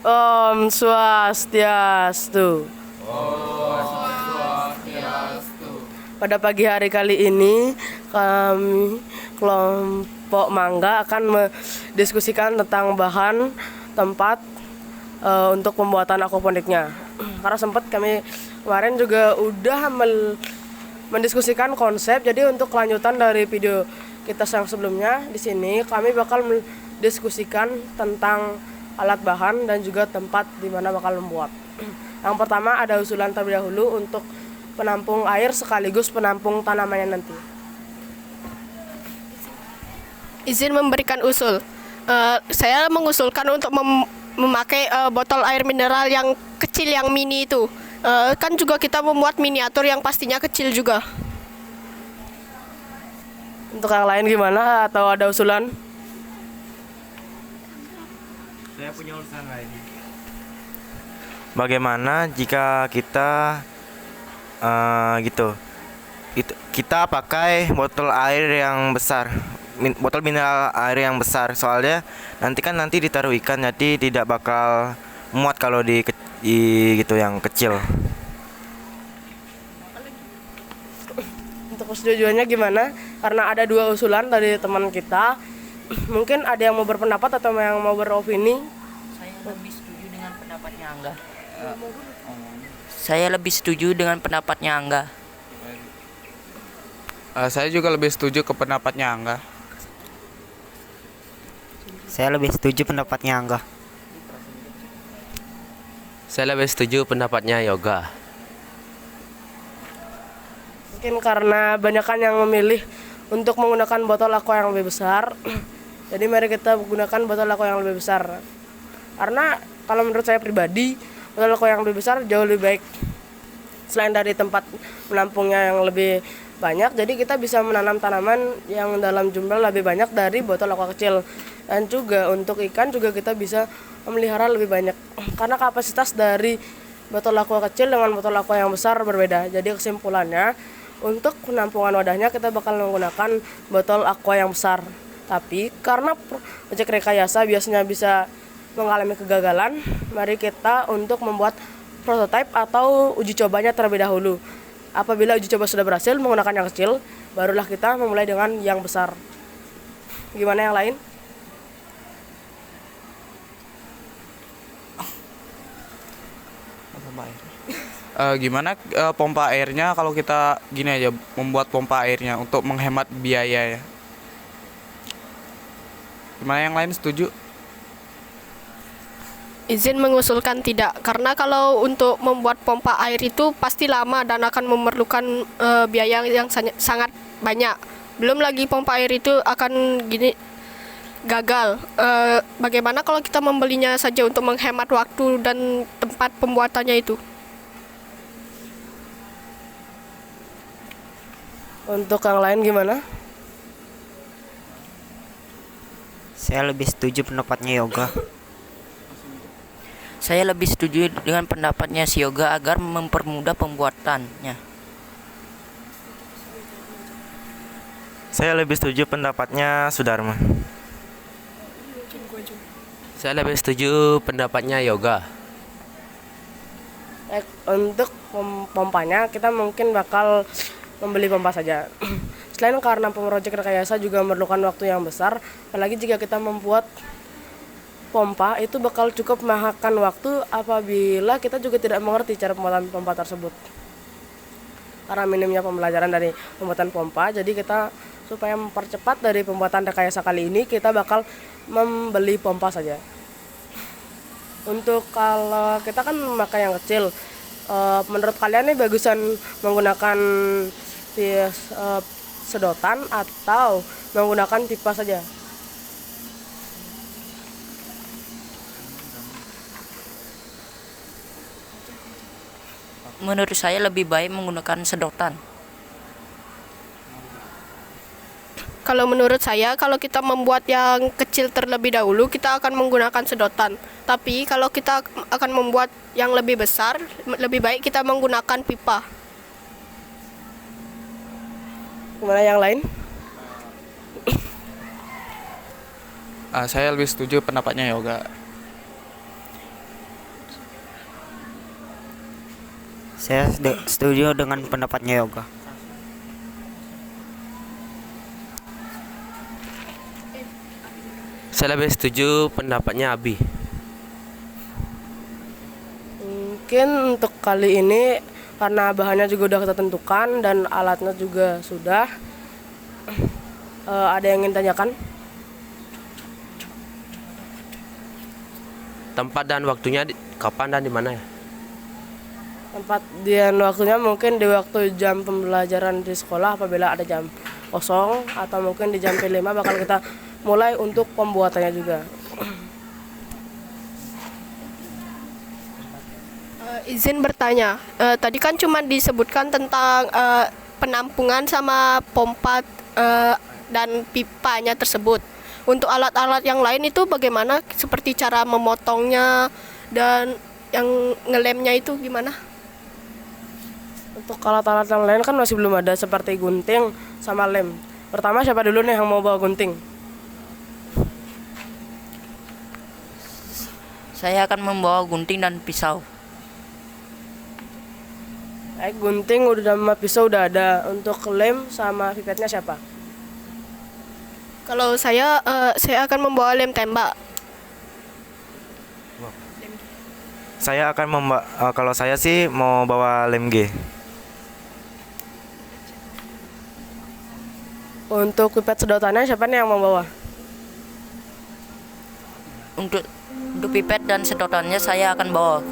Om Swastiastu. Pada pagi hari kali ini kami kelompok Mangga akan mendiskusikan tentang bahan tempat untuk pembuatan aquaponiknya. Karena sempat kami kemarin juga udah mendiskusikan konsep. Jadi untuk kelanjutan dari video kita yang sebelumnya, di sini kami bakal mendiskusikan tentang alat bahan dan juga tempat di mana bakal membuat. Yang pertama ada usulan terlebih dahulu untuk penampung air sekaligus penampung tanamannya nanti. Izin memberikan usul. Saya mengusulkan untuk memakai botol air mineral yang kecil, yang mini itu. Kan juga kita membuat miniatur yang pastinya kecil juga. Untuk yang lain gimana? Atau ada usulan? Saya punya urusan lain. Bagaimana jika kita kita pakai botol air yang besar, botol mineral air yang besar, soalnya nanti ditaruh ikan, jadi tidak bakal muat kalau di gitu yang kecil. Untuk persetujuannya gimana? Karena ada dua usulan dari teman kita. Mungkin ada yang mau berpendapat atau yang mau beropini? Saya lebih setuju dengan pendapatnya Angga. Saya lebih setuju dengan pendapatnya Angga. Saya juga lebih setuju ke pendapatnya Angga. Saya lebih setuju pendapatnya Angga. Saya lebih setuju pendapatnya Yoga. Mungkin karena banyakan yang memilih untuk menggunakan botol aqua yang lebih besar. Jadi mari kita gunakan botol aqua yang lebih besar. Karena kalau menurut saya pribadi, botol aqua yang lebih besar jauh lebih baik. Selain dari tempat menampungnya yang lebih banyak, jadi kita bisa menanam tanaman yang dalam jumlah lebih banyak dari botol aqua kecil. Dan juga untuk ikan juga kita bisa memelihara lebih banyak. Karena kapasitas dari botol aqua kecil dengan botol aqua yang besar berbeda. Jadi kesimpulannya, untuk penampungan wadahnya kita bakal menggunakan botol aqua yang besar. Tapi karena proyek rekayasa biasanya bisa mengalami kegagalan, mari kita untuk membuat prototipe atau uji cobanya terlebih dahulu. Apabila uji coba sudah berhasil menggunakan yang kecil, barulah kita memulai dengan yang besar. Gimana yang lain? Gimana pompa airnya kalau kita gini aja membuat pompa airnya untuk menghemat biaya ya? Gimana yang lain setuju? Izin mengusulkan tidak, karena kalau untuk membuat pompa air itu pasti lama dan akan memerlukan biaya yang sangat banyak. Belum lagi pompa air itu akan gagal. Bagaimana kalau kita membelinya saja untuk menghemat waktu dan tempat pembuatannya itu? Untuk yang lain gimana? Saya lebih setuju pendapatnya Yoga. Saya lebih setuju dengan pendapatnya si Yoga agar mempermudah pembuatannya. Saya lebih setuju pendapatnya Sudarma. Saya lebih setuju pendapatnya Yoga. Untuk pompanya kita mungkin bakal membeli pompa saja. Selain karena proyek rekayasa juga memerlukan waktu yang besar, apalagi jika kita membuat pompa itu bakal cukup memakan waktu apabila kita juga tidak mengerti cara pembuatan pompa tersebut. Karena minimnya pembelajaran dari pembuatan pompa, jadi kita supaya mempercepat dari pembuatan rekayasa kali ini, kita bakal membeli pompa saja. Untuk kalau kita kan memakai yang kecil, menurut kalian nih bagusan menggunakan sedotan atau menggunakan pipa saja? Menurut saya lebih baik menggunakan sedotan. Kalau menurut saya, kalau kita membuat yang kecil terlebih dahulu, kita akan menggunakan sedotan. Tapi kalau kita akan membuat yang lebih besar, lebih baik kita menggunakan pipa. Gimana yang lain? Saya lebih setuju pendapatnya Yoga. Saya setuju dengan pendapatnya Yoga. Saya lebih setuju pendapatnya Abi. Mungkin untuk kali ini karena bahannya juga udah kita tentukan dan alatnya juga sudah. Ada yang ingin tanyakan? Tempat dan waktunya kapan dan di mana ya? Tempat dan waktunya mungkin di waktu jam pembelajaran di sekolah apabila ada jam kosong, atau mungkin di jam P5 bakal kita mulai untuk pembuatannya juga. Izin bertanya, tadi kan cuma disebutkan tentang penampungan sama pompa dan pipanya tersebut. Untuk alat-alat yang lain itu bagaimana? Seperti cara memotongnya dan yang ngelemnya itu gimana? Untuk alat-alat yang lain kan masih belum ada, seperti gunting sama lem. Pertama siapa dulu nih yang mau bawa gunting? Saya akan membawa gunting dan pisau. Gunting udah sama pisau udah ada. Untuk lem sama pipetnya siapa? Kalau saya akan membawa lem tembak. Saya akan kalau saya sih mau bawa lem G. Untuk pipet sedotannya siapa nih yang mau bawa? Untuk pipet dan sedotannya saya akan bawa.